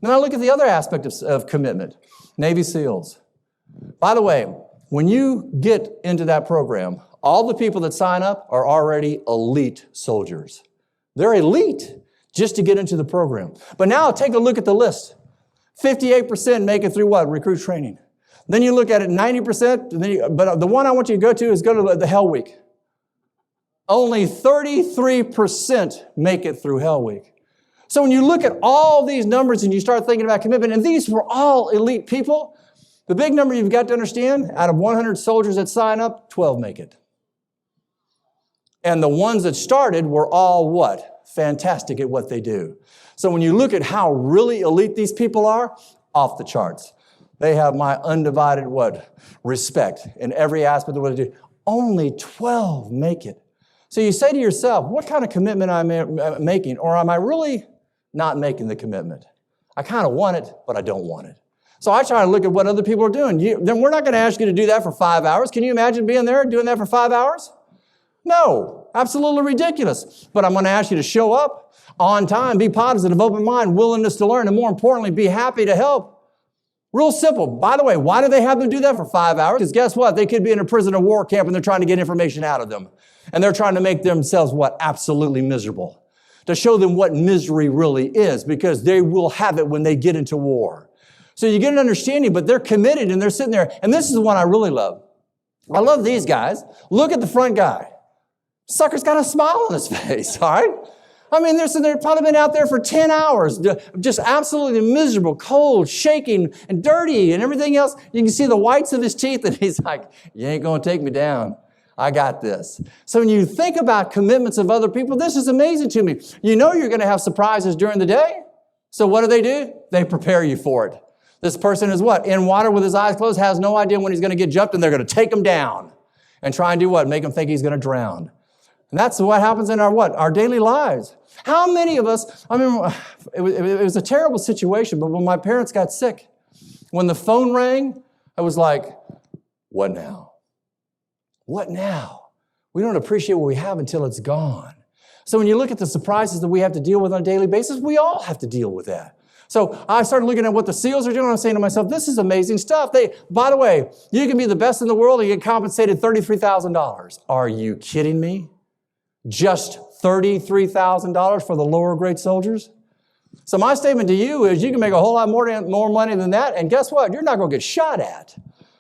Then I look at the other aspect of commitment, Navy SEALs. By the way, when you get into that program, all the people that sign up are already elite soldiers. They're elite just to get into the program. But now take a look at the list. 58% make it through what? Recruit training. Then you look at it, 90%, but the one I want you to go to is go to the Hell Week. Only 33% make it through Hell Week. So when you look at all these numbers and you start thinking about commitment, and these were all elite people, the big number you've got to understand, out of 100 soldiers that sign up, 12 make it. And the ones that started were all what? Fantastic at what they do. So when you look at how really elite these people are, off the charts. They have my undivided what? Respect in every aspect of what they do. Only 12 make it. So you say to yourself, what kind of commitment am I making? Or am I really not making the commitment? I kind of want it, but I don't want it. So I try to look at what other people are doing. Then we're not going to ask you to do that for 5 hours. Can you imagine being there doing that for 5 hours? No, absolutely ridiculous. But I'm going to ask you to show up on time, be positive, open mind, willingness to learn, and more importantly, be happy to help. Real simple. By the way, why do they have them do that for 5 hours? Because guess what? They could be in a prisoner of war camp and they're trying to get information out of them. And they're trying to make themselves what? Absolutely miserable. To show them what misery really is, because they will have it when they get into war. So you get an understanding, but they're committed and they're sitting there. And this is the one I really love. I love these guys. Look at the front guy. Sucker's got a smile on his face, all right? I mean, they've probably been out there for 10 hours, just absolutely miserable, cold, shaking, and dirty, and everything else. You can see the whites of his teeth, and he's like, you ain't going to take me down. I got this. So when you think about commitments of other people, this is amazing to me. You know you're going to have surprises during the day. So what do? They prepare you for it. This person is what? In water with his eyes closed, has no idea when he's going to get jumped, and they're going to take him down and try and do what? Make him think he's going to drown. And that's what happens in our what? Our daily lives. How many of us, I mean, it was a terrible situation, but when my parents got sick, when the phone rang, I was like, what now? What now? We don't appreciate what we have until it's gone. So when you look at the surprises that we have to deal with on a daily basis, we all have to deal with that. So I started looking at what the SEALs are doing. I'm saying to myself, this is amazing stuff. By the way, you can be the best in the world and get compensated $33,000. Are you kidding me? Just $33,000 for the lower grade soldiers? So my statement to you is you can make a whole lot more money than that, and guess what? You're not going to get shot at.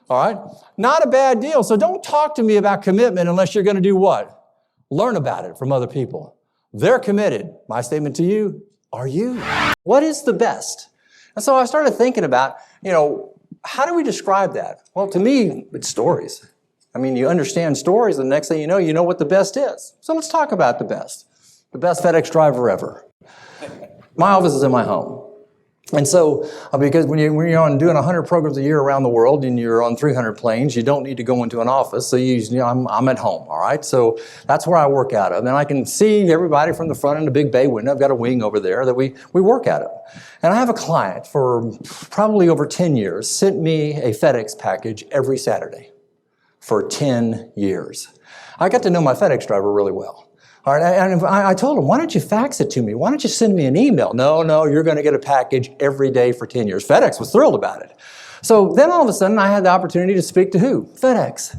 All right? Not a bad deal. So don't talk to me about commitment unless you're going to do what? Learn about it from other people. They're committed. My statement to you, are you? What is the best? And so I started thinking about, how do we describe that? Well, to me, it's stories. I mean, you understand stories, and the next thing you know what the best is. So let's talk about the best. The best FedEx driver ever. My office is in my home. And so, because when you're on doing 100 programs a year around the world and you're on 300 planes, you don't need to go into an office. So I'm at home, all right? So that's where I work out of. And I can see everybody from the front in the big bay window. I've got a wing over there that we work out of. And I have a client for probably over 10 years sent me a FedEx package every Saturday for 10 years. I got to know my FedEx driver really well. All right, and I told him, why don't you fax it to me? Why don't you send me an email? No, you're going to get a package every day for 10 years. FedEx was thrilled about it. So then all of a sudden, I had the opportunity to speak to who? FedEx.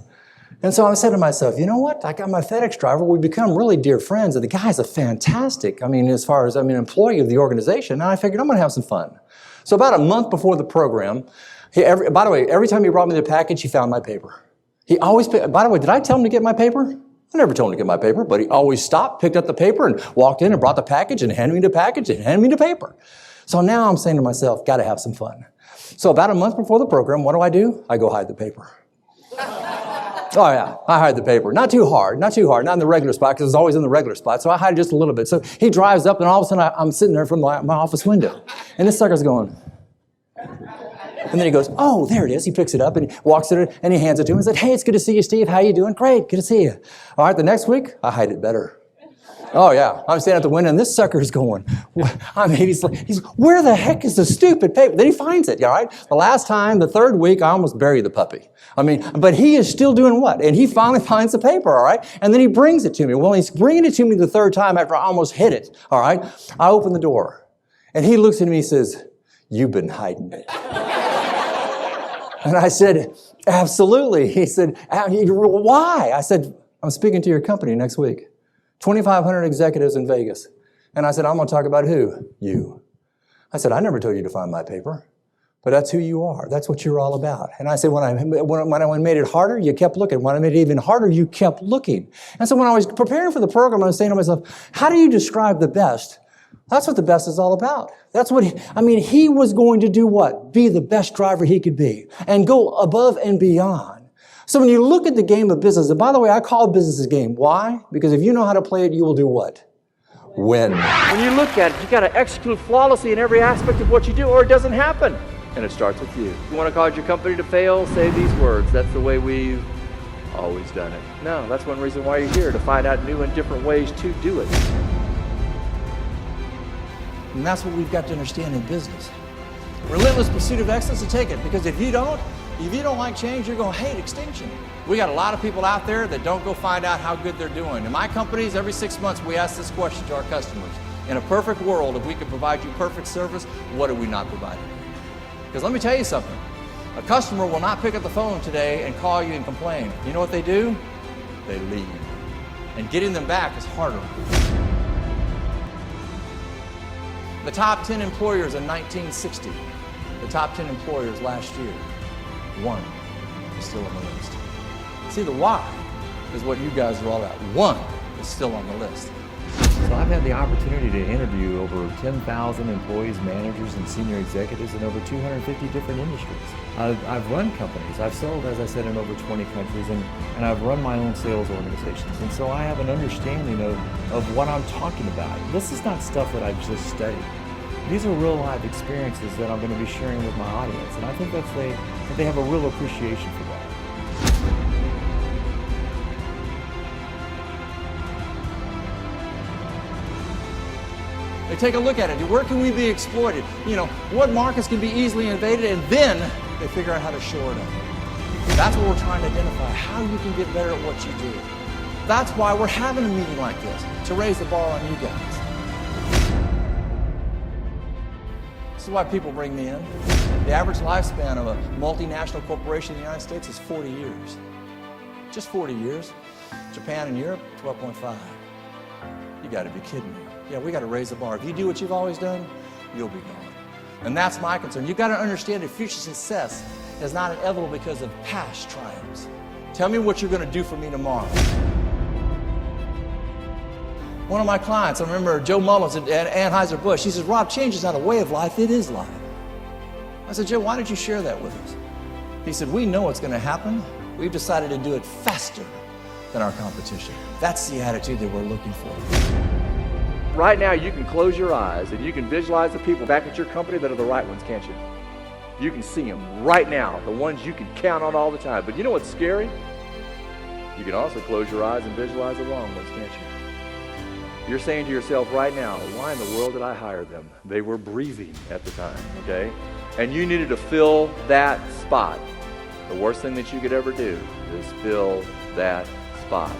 And so I said to myself, you know what? I got my FedEx driver. We've become really dear friends. And the guy's a fantastic, employee of the organization. And I figured I'm going to have some fun. So about a month before the program, by the way, every time he brought me the package, he found my paper. He always, by the way, did I tell him to get my paper? I never told him to get my paper, but he always stopped, picked up the paper, and walked in and brought the package and handed me the package and handed me the paper. So now I'm saying to myself, got to have some fun. So about a month before the program, what do? I go hide the paper. Oh yeah, I hide the paper. Not too hard, not in the regular spot, because it's always in the regular spot, so I hide just a little bit. So he drives up, and all of a sudden I'm sitting there from my office window, and this sucker's going. And then he goes, oh, there it is. He picks it up and he walks it and he hands it to him and said, hey, it's good to see you, Steve. How you doing? Great, good to see you. All right, the next week, I hide it better. Oh, yeah. I'm standing at the window and this sucker's going. He's where the heck is the stupid paper? Then he finds it, all right? The last time, the third week, I almost buried the puppy. But he is still doing what? And he finally finds the paper, all right? And then he brings it to me. Well, he's bringing it to me the third time after I almost hit it, all right? I open the door and he looks at me and says, You've been hiding it. And I said, absolutely. He said, why? I said, I'm speaking to your company next week. 2,500 executives in Vegas. And I said, I'm going to talk about who? You. I said, I never told you to find my paper, but that's who you are. That's what you're all about. And I said, when I made it harder, you kept looking. When I made it even harder, you kept looking. And so when I was preparing for the program, I was saying to myself, how do you describe the best? That's what the best is all about. That's what he was going to do what? Be the best driver he could be and go above and beyond. So when you look at the game of business, and by the way, I call business a game. Why? Because if you know how to play it, you will do what? Win. When you look at it, you got to execute flawlessly in every aspect of what you do, or it doesn't happen. And it starts with you. If you want to cause your company to fail, say these words. That's the way we've always done it. No, that's one reason why you're here, to find out new and different ways to do it. And that's what we've got to understand in business. Relentless pursuit of excellence to take it, because if you don't like change, you're going to hate extinction. We got a lot of people out there that don't go find out how good they're doing. In my companies, every 6 months, we ask this question to our customers. In a perfect world, if we could provide you perfect service, what are we not providing? Because let me tell you something. A customer will not pick up the phone today and call you and complain. You know what they do? They leave. And getting them back is harder. The top 10 employers in 1960, the top 10 employers last year, one is still on the list. See, the why is what you guys are all about. One is still on the list. So I've had the opportunity to interview over 10,000 employees, managers, and senior executives in over 250 different industries. I've run companies. I've sold, as I said, in over 20 countries, and I've run my own sales organizations. And so I have an understanding of what I'm talking about. This is not stuff that I've just studied. These are real life experiences that I'm going to be sharing with my that and I think that they have a real appreciation for that. They take a look at it. Where can we be exploited? What markets can be easily invaded, and then they figure out how to shore it up. That's what we're trying to identify, how you can get better at what you do. That's why we're having a meeting like this, to raise the bar on you guys. This is why people bring me in. The average lifespan of a multinational corporation in the United States is 40 years. Just 40 years. Japan and Europe, 12.5. You got to be kidding me. Yeah, we got to raise the bar. If you do what you've always done, you'll be gone. And that's my concern. You've got to understand that future success is not inevitable because of past triumphs. Tell me what you're going to do for me tomorrow. One of my clients, I remember Joe Mullins at Anheuser-Busch, he says, Rob, change is not a way of life, it is life. I said, Joe, why did you share that with us? He said, we know what's going to happen. We've decided to do it faster than our competition. That's the attitude that we're looking for. Right now, you can close your eyes and you can visualize the people back at your company that are the right ones, can't you? You can see them right now, the ones you can count on all the time. But you know what's scary? You can also close your eyes and visualize the wrong ones, can't you? You're saying to yourself right now, why in the world did I hire them? They were breathing at the time, okay? And you needed to fill that spot. The worst thing that you could ever do is fill that spot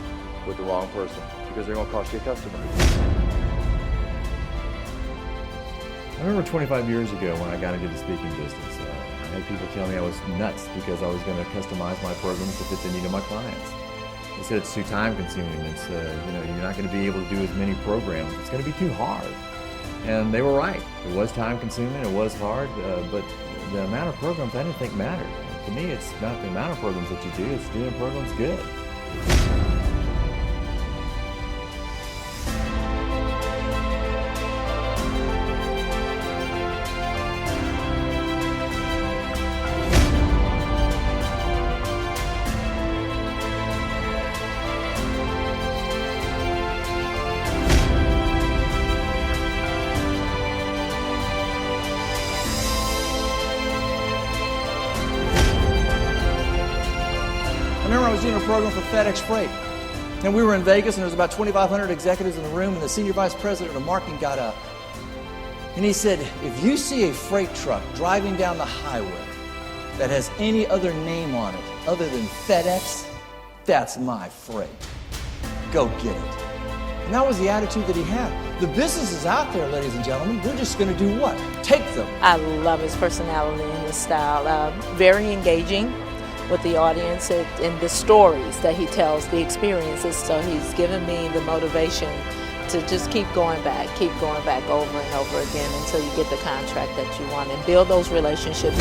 with the wrong person, because they're going to cost you a customer. I remember 25 years ago when I got into the speaking business, I had people tell me I was nuts because I was going to customize my programs to fit the need of my clients. They said it's too time consuming. It's you're not going to be able to do as many programs. It's going to be too hard. And they were right. It was time consuming. It was hard. But the amount of programs I didn't think mattered. To me, it's not the amount of programs that you do. It's doing programs good. I remember I was doing a program for FedEx Freight, and we were in Vegas, and there was about 2,500 executives in the room, and the senior vice president of marketing got up, and he said, if you see a freight truck driving down the highway that has any other name on it other than FedEx, that's my freight. Go get it. And that was the attitude that he had. The business is out there, ladies and gentlemen. We're just going to do what? Take them. I love his personality and his style. Very engaging with the audience and the stories that he tells, the experiences. So he's given me the motivation to just keep going back over and over again until you get the contract that you want and build those relationships.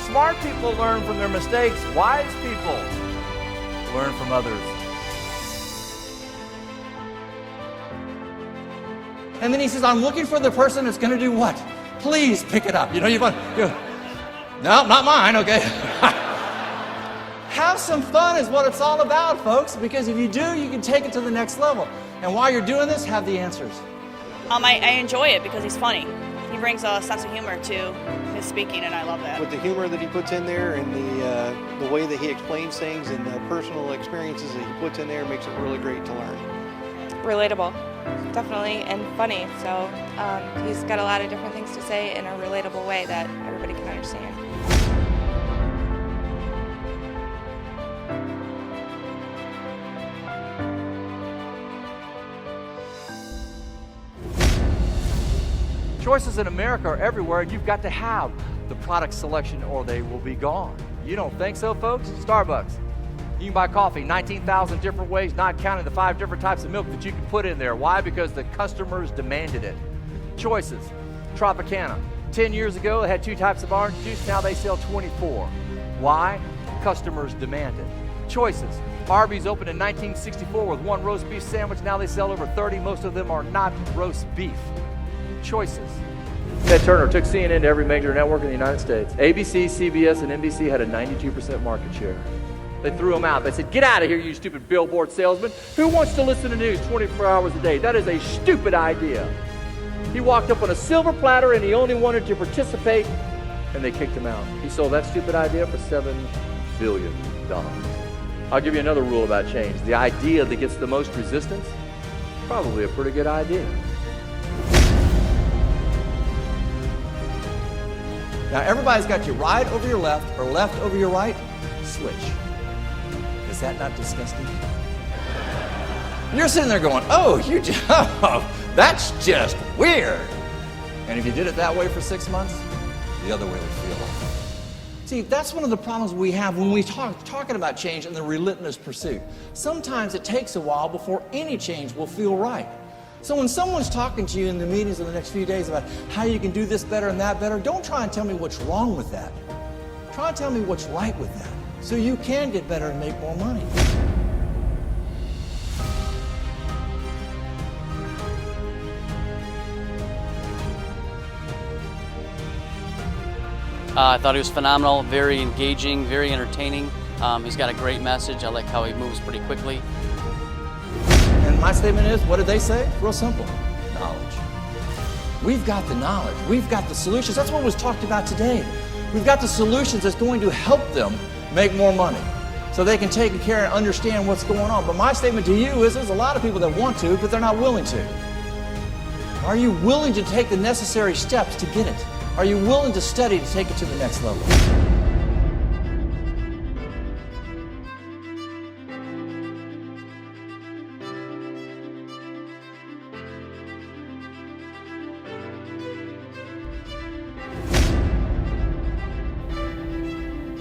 Smart people learn from their mistakes. Wise people learn from others. And then he says, I'm looking for the person that's going to do what? Please pick it up. You want, no, not mine, okay. Have some fun is what it's all about, folks, because if you do, you can take it to the next level. And while you're doing this, have the answers. I enjoy it because he's funny. He brings a sense of humor to his speaking, and I love that. With the humor that he puts in there and the way that he explains things and the personal experiences that he puts in there makes it really great to learn. Relatable, definitely, and funny. So he's got a lot of different things to say in a relatable way that everybody can understand. Choices in America are everywhere, and you've got to have the product selection or they will be gone. You don't think so, folks? Starbucks. You can buy coffee 19,000 different ways, not counting the 5 different types of milk that you can put in there. Why? Because the customers demanded it. Choices. Tropicana. 10 years ago, they had 2 types of orange juice. Now they sell 24. Why? Customers demand it. Choices. Arby's opened in 1964 with 1 roast beef sandwich. Now they sell over 30. Most of them are not roast beef. Choices. Ted Turner took CNN to every major network in the United States. ABC, CBS, and NBC had a 92% market share. They threw him out. They said, get out of here, you stupid billboard salesman. Who wants to listen to news 24 hours a day? That is a stupid idea. He walked up on a silver platter and he only wanted to participate, and they kicked him out. He sold that stupid idea for $7 billion. I'll give you another rule about change. The idea that gets the most resistance, probably a pretty good idea. Now, everybody's got your right over your left or left over your right. Switch. Is that not disgusting? You're sitting there going, oh, that's just weird. And if you did it that way for 6 months, the other way would feel. See, that's one of the problems we have when we talking about change and the relentless pursuit. Sometimes it takes a while before any change will feel right. So when someone's talking to you in the meetings in the next few days about how you can do this better and that better, don't try and tell me what's wrong with that. Try and tell me what's right with that so you can get better and make more money. I thought he was phenomenal, very engaging, very entertaining. He's got a great message. I like how he moves pretty quickly. And my statement is, what did they say? Real simple, knowledge. We've got the knowledge. We've got the solutions. That's what was talked about today. We've got the solutions that's going to help them make more money so they can take care and understand what's going on. But my statement to you is there's a lot of people that want to, but they're not willing to. Are you willing to take the necessary steps to get it? Are you willing to study to take it to the next level?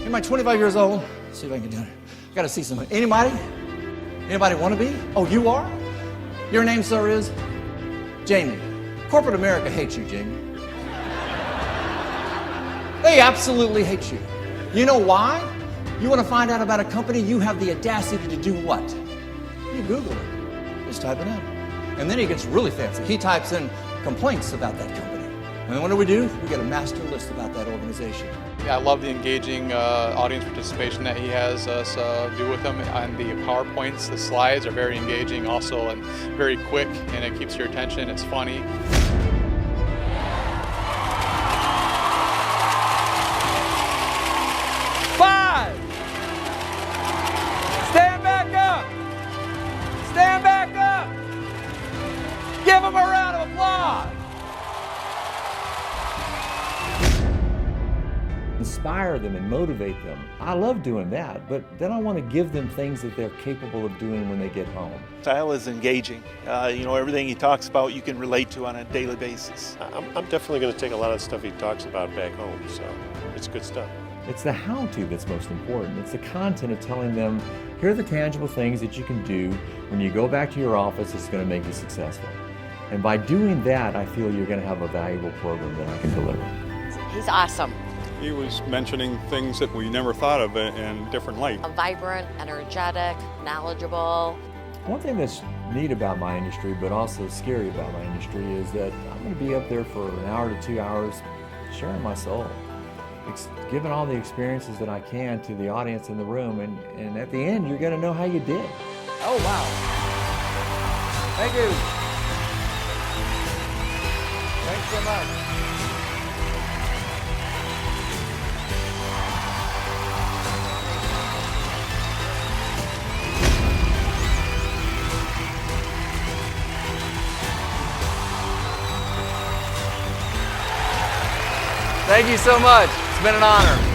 Am I 25 years old? Let's see if I can do it. I gotta see somebody. Anybody? Anybody want to be? Oh, you are? Your name, sir, is? Jamie. Corporate America hates you, Jamie. They absolutely hate you. You know why? You want to find out about a company, you have the audacity to do what? You Google it. Just type it in. And then he gets really fancy. He types in complaints about that company. And then what do? We get a master list about that organization. Yeah, I love the engaging audience participation that he has us do with them. And the PowerPoints, the slides are very engaging also and very quick, and it keeps your attention. It's funny. Five. Stand back up. Stand back up. Give him a round of applause. inspire them and motivate them. I love doing that, but then I want to give them things that they're capable of doing when they get home. Style is engaging. Everything he talks about you can relate to on a daily basis. I'm definitely going to take a lot of the stuff he talks about back home, so it's good stuff. It's the how-to that's most important. It's the content of telling them, here are the tangible things that you can do when you go back to your office that's going to make you successful. And by doing that, I feel you're going to have a valuable program that I can deliver. He's awesome. He was mentioning things that we never thought of in different light. Vibrant, energetic, knowledgeable. One thing that's neat about my industry, but also scary about my industry, is that I'm going to be up there for an hour to 2 hours sharing my soul, giving all the experiences that I can to the audience in the room, and at the end, you're going to know how you did. Oh, wow. Thank you. Thanks so much. Thank you so much. It's been an honor.